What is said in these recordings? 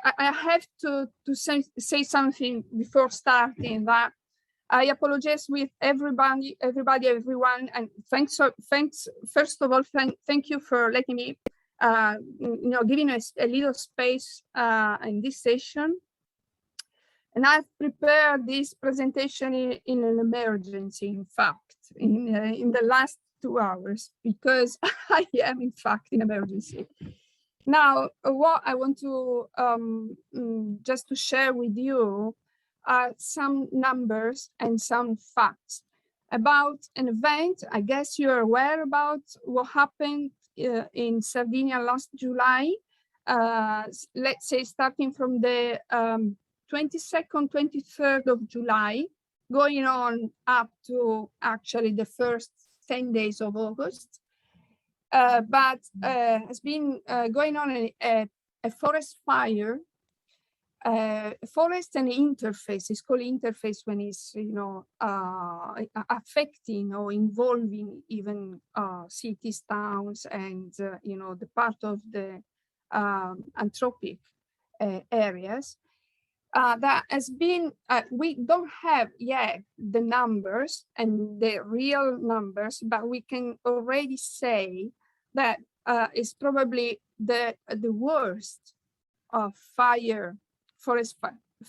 I have to say something before starting, that I apologize with everybody, everyone, and thanks. First of all, thank you for letting me, giving us a little space in this session. And I've prepared this presentation in an emergency, in fact, in the last 2 hours, because I am, in fact, in emergency. Now, what I want to just to share with you are some numbers and some facts about an event. I guess you're aware about what happened in Sardinia last July. Let's say starting from the 22nd, 23rd of July, going on up to actually the first 10 days of August. But has been going on a forest fire, forest and interface. It's called interface when it's, affecting or involving even cities, towns, and, the part of the anthropic areas. That has been, we don't have yet the numbers and the real numbers, but we can already say that is probably the worst forest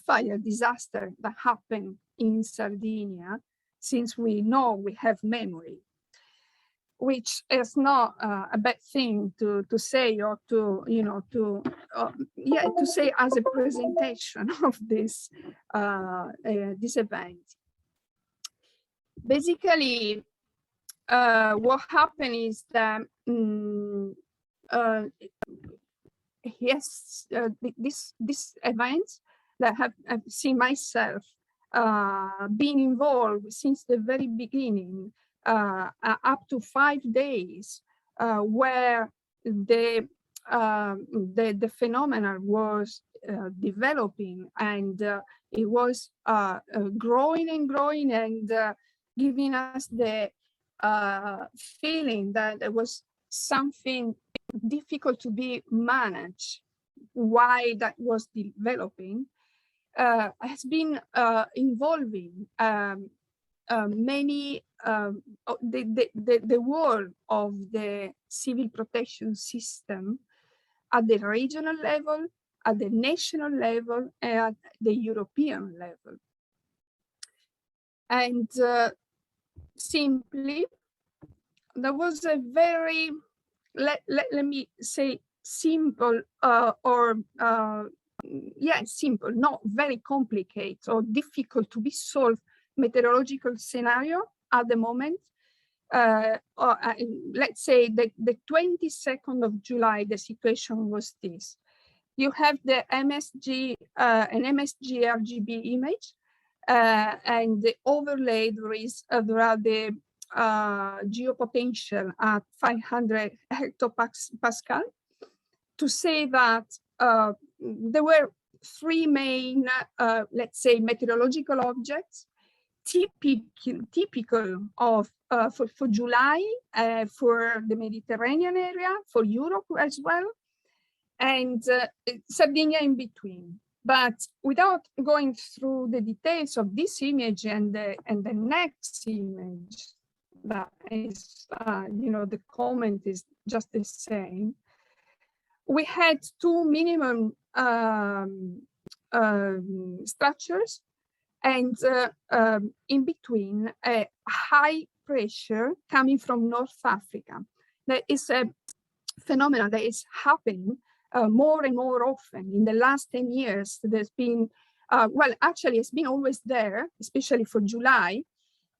fire disaster that happened in Sardinia since we know we have memory, which is not a bad thing to say, or to say as a presentation of this this event. Basically, what happened is that this event that I've seen myself being involved since the very beginning, up to 5 days, where the phenomenon was developing, and it was growing and growing, and giving us the feeling that there was something difficult to be managed while that was developing, has been involving many the world of the civil protection system at the regional level, at the national level, and at the European level. And simply, there was a very, let me say, simple simple, not very complicated or difficult to be solved meteorological scenario at the moment. Let's say the 22nd of July, the situation was this. You have the MSG, an MSG RGB image, and the overlay there are the geopotential at 500 hectopascal, to say that there were 3 main, let's say, meteorological objects typical of for July, for the Mediterranean area, for Europe as well, and Sardinia in between. But without going through the details of this image and the next image, that is, the comment is just the same. We had 2 minimum structures, and in between a high pressure coming from North Africa. That is a phenomenon that is happening more and more often. In the last 10 years, there's been, well, actually it's been always there, especially for July.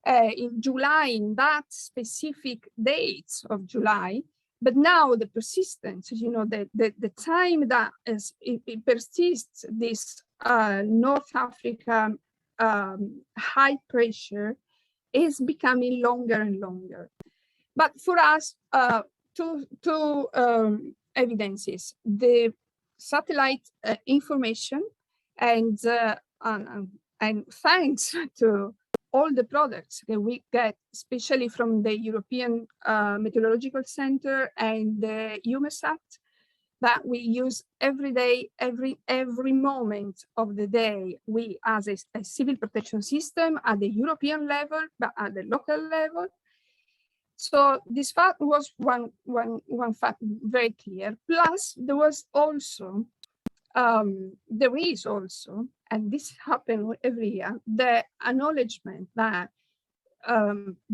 In July, in that specific dates of July, but now the persistence, the time that it persists, this North Africa high pressure is becoming longer and longer. But for us, two evidences: the satellite information, and thanks to all the products that we get, especially from the European Meteorological Center and the EUMETSAT, that we use every day, every moment of the day. We, as a civil protection system at the European level, but at the local level. So this fact was one fact very clear. Plus, there was also, there is also, and this happened every year, the acknowledgement that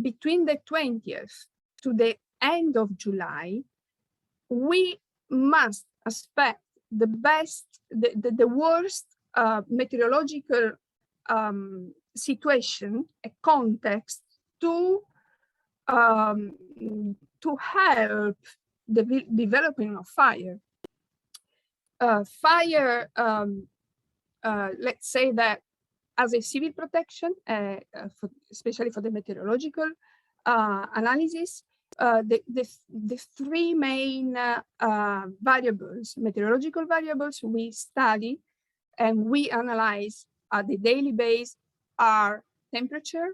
between the 20th to the end of July, we must expect the best, the worst meteorological situation, a context to help the development of fire. Let's say that as a civil protection, especially for the meteorological analysis, the three main variables, meteorological variables we study and we analyze at the daily basis are temperature,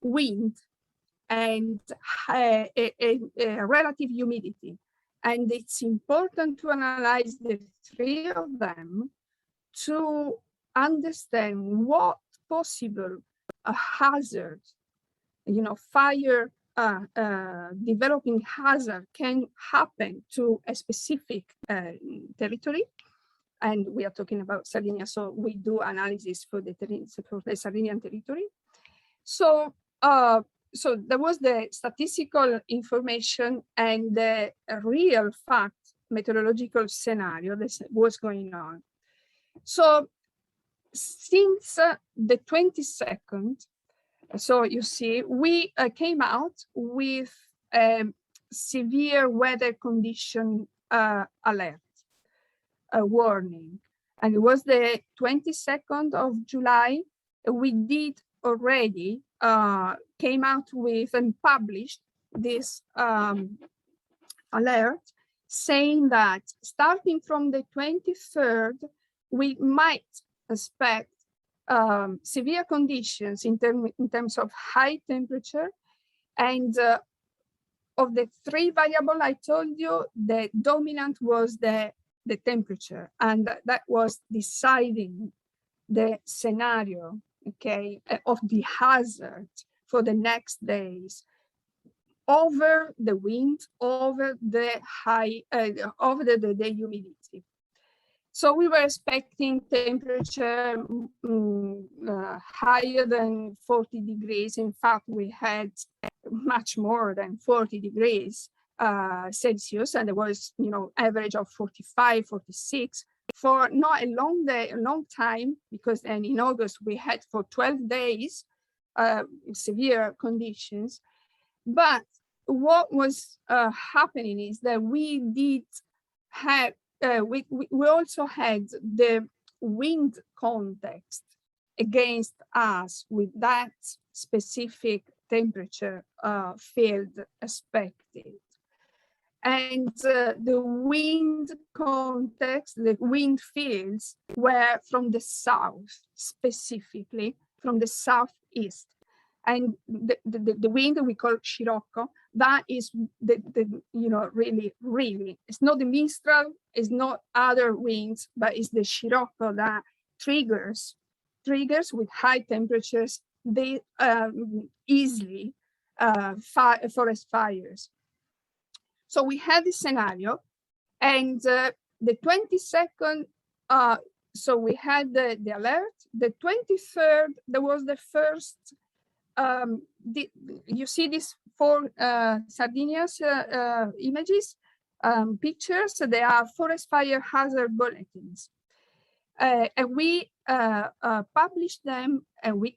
wind, and relative humidity. And it's important to analyze the three of them to understand what possible hazard, fire developing hazard can happen to a specific territory. And we are talking about Sardinia, so we do analysis for the Sardinian territory. So, so there was the statistical information and the real fact meteorological scenario that was going on. So since the 22nd, so you see, we came out with a severe weather condition alert, a warning. And it was the 22nd of July. We did already came out with and published this alert saying that starting from the 23rd, we might expect severe conditions in terms of high temperature. And of the three variables I told you, the dominant was the temperature, and that was deciding the scenario, okay, of the hazard for the next days over the wind, over the high, over the humidity. So we were expecting temperature higher than 40 degrees. In fact, we had much more than 40 degrees Celsius, and there was, average of 45, 46 for not a long time, because then in August we had for 12 days severe conditions. But what was happening is that we did have we also had the wind context against us with that specific temperature field expected. And the wind context, the wind fields were from the south, specifically from the southeast. And the wind we call Scirocco, that is really, it's not the Mistral, it's not other winds, but it's the Scirocco that triggers with high temperatures, they easily forest fires. So we had this scenario, and the 22nd, so we had the alert. The 23rd, there was the first, you see these four Sardinia's images, pictures. So they are forest fire hazard bulletins. And we publish them, and we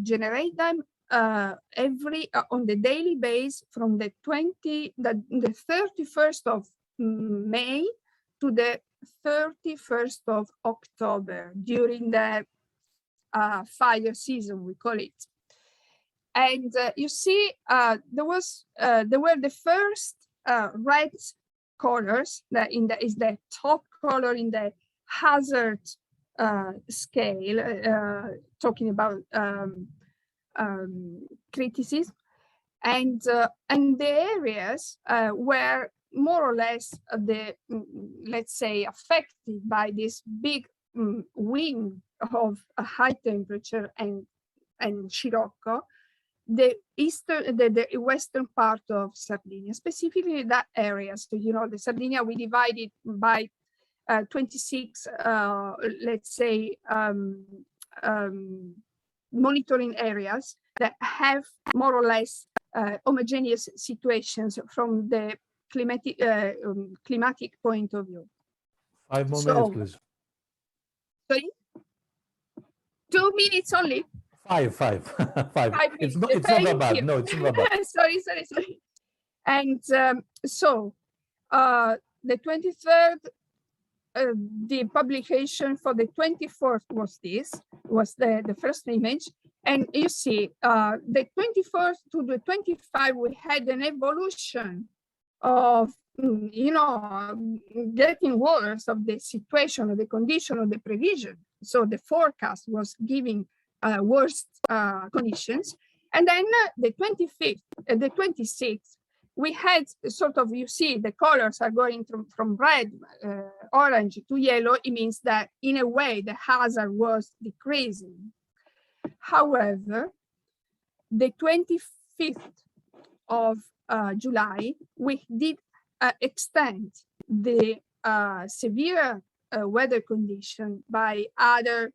generate them on the daily basis from the 31st of May to the 31st of October during the fire season, we call it. And you see, there were the first red colors that is the top color in the hazard scale, talking about criticism, and the areas where more or less let's say, affected by this big wind of a high temperature and scirocco, the western part of Sardinia, specifically that area. So, you know, the Sardinia, we divided by 26, let's say, monitoring areas that have more or less homogeneous situations from the climatic point of view. 5 more minutes, please. Sorry? 2 minutes only. Five. 5 minutes. It's not that bad. No, it's not that bad. sorry. And so the 23rd, the publication for the 24th was the first image. And you see, the 21st to the 25th, we had an evolution of, you know, getting worse of the situation, of the condition, of the prevision. So the forecast was giving worse conditions. And then the 25th, the 26th, we had sort of, you see, the colors are going from red, orange to yellow. It means that in a way the hazard was decreasing. However, the 25th of July, we did extend the severe weather condition by another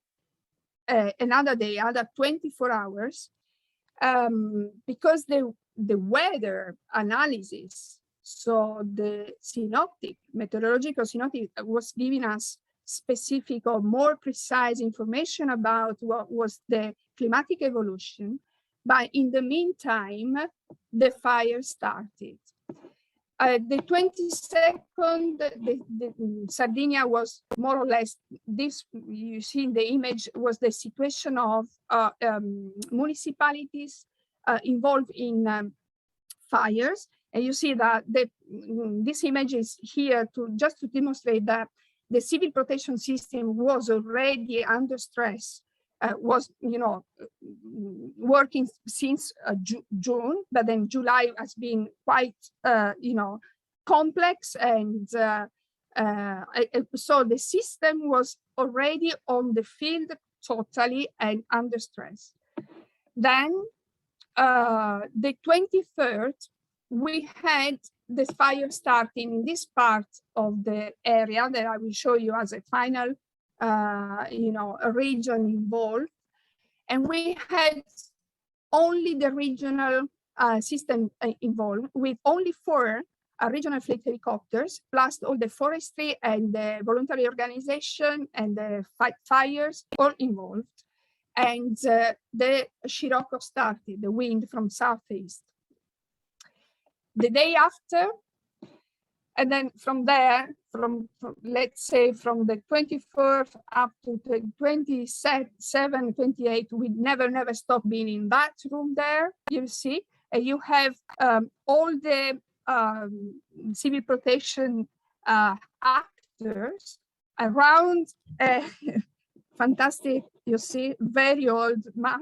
day, another 24 hours, because the weather analysis, so the meteorological synoptic was giving us specific or more precise information about what was the climatic evolution. But in the meantime, the fire started. The 22nd, the Sardinia was more or less this, you see in the image, was the situation of municipalities involved in fires. And you see that this image is here just to demonstrate that the civil protection system was already under stress, was, you know, working since June, but then July has been quite, you know, complex. And so the system was already on the field totally and under stress. Then the 23rd, we had the fire starting in this part of the area that I will show you as a final, you know, a region involved. And we had only the regional system involved, with only 4 regional fleet helicopters, plus all the forestry and the voluntary organization and the fight fires all involved. And the scirocco started, the wind from southeast. The day after, and then from there, from let's say from the 24th up to the 27, 28, we never stop being in that room there, you see. And you have all the civil protection actors around a fantastic, you see, very old map,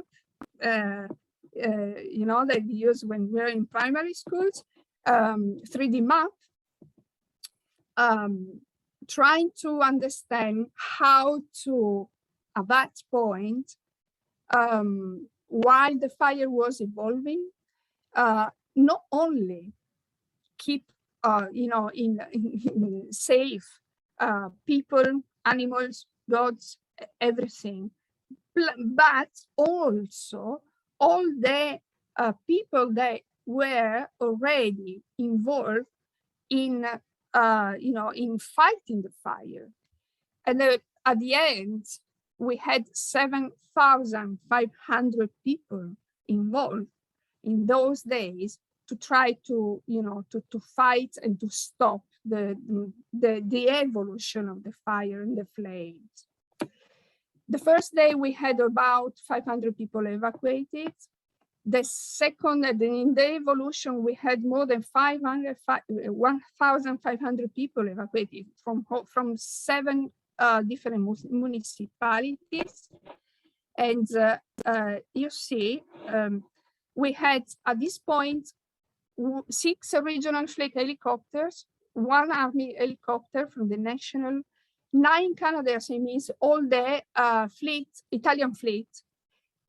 you know, that we use when we're in primary schools, 3D map, trying to understand how to, at that point, while the fire was evolving, not only keep, you know, in safe people, animals, gods, everything, but also all the people that were already involved in, you know, in fighting the fire. And at the end, we had 7,500 people involved in those days to try to, you know, to fight and to stop the evolution of the fire and the flames. The first day we had about 500 people evacuated. The second, in the evolution, we had more than 1,500 people evacuated from 7 different municipalities. And you see, we had at this point 6 regional fleet helicopters, one Army helicopter from the national, 9 Canadair means all the fleet, Italian fleet,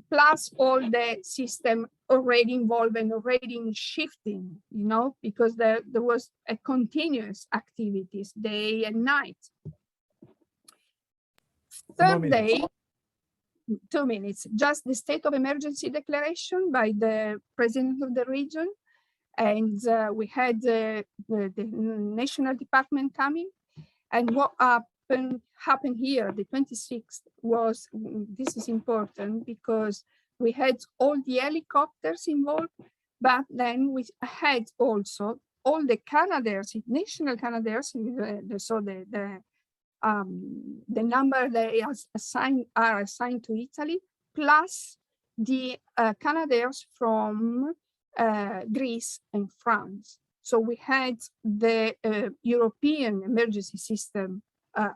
plus all the system already involved and already in shifting, you know, because there was a continuous activities day and night. Third day, 2 minutes, just the state of emergency declaration by the president of the region. And we had the national department coming. And what happened here, the 26th, was, this is important because we had all the helicopters involved, but then we had also all the Canadairs, national Canadairs, so the number they are assigned to Italy, plus the Canadairs from Greece and France. So we had the European emergency system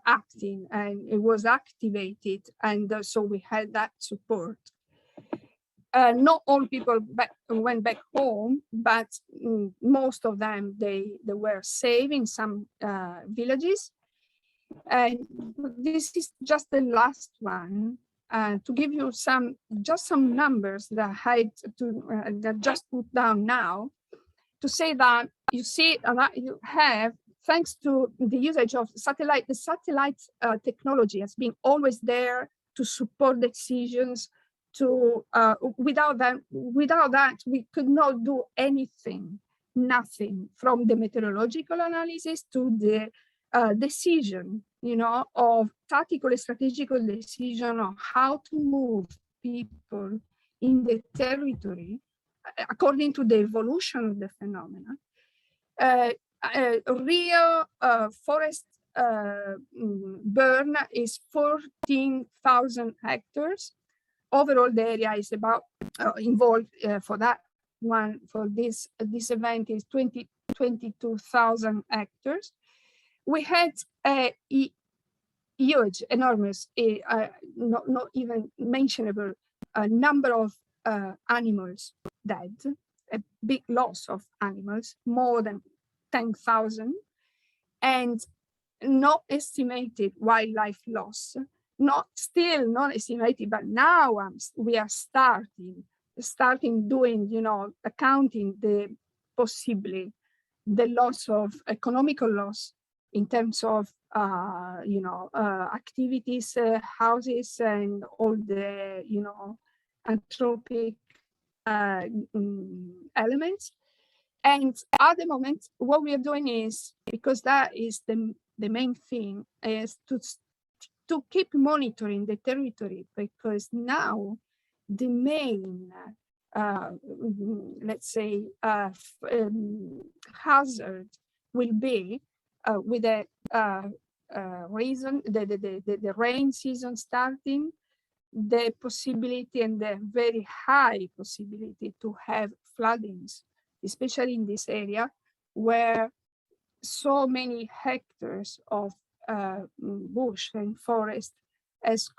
acting, and it was activated, and so we had that support. Not all people went back home, but most of them, they were safe in some villages. And this is just the last one. To give you just some numbers that I had to that just put down now, to say that you see that you have, thanks to the usage of satellite, the satellite technology has been always there to support decisions. Without that, we could not do anything, nothing, from the meteorological analysis to the decision, you know, of tactical and strategical decision on how to move people in the territory according to the evolution of the phenomena. Real forest burn is 14,000 hectares. Overall, the area is about involved for that one, for this event is 22,000 hectares. We had a huge, enormous, not even mentionable number of animals dead, a big loss of animals, more than 10,000, and not estimated wildlife loss, still not estimated, but now we are starting doing, you know, accounting possibly the loss of economical loss in terms of, you know, activities, houses, and all the, you know, anthropic elements. And at the moment, what we are doing is, because that is the main thing, is to keep monitoring the territory, because now the main, let's say, hazard will be with the the rain season starting, the possibility and the very high possibility to have floodings, especially in this area where so many hectares of bush and forest has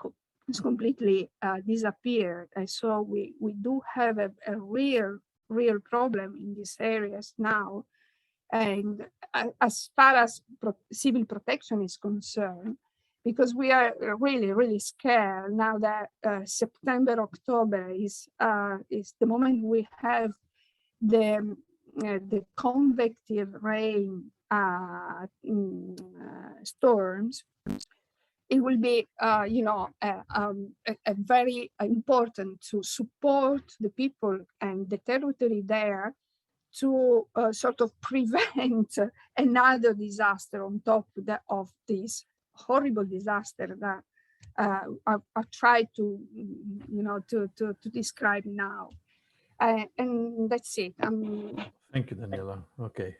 completely disappeared. And so we do have a real problem in these areas now. And as far as civil protection is concerned, because we are really scared now that September, October is the moment we have the convective rain storms. It will be, you know, a very important to support the people and the territory there to sort of prevent another disaster on top of this horrible disaster that I try to, you know, to describe now. And that's it. Thank you, Daniela. Okay.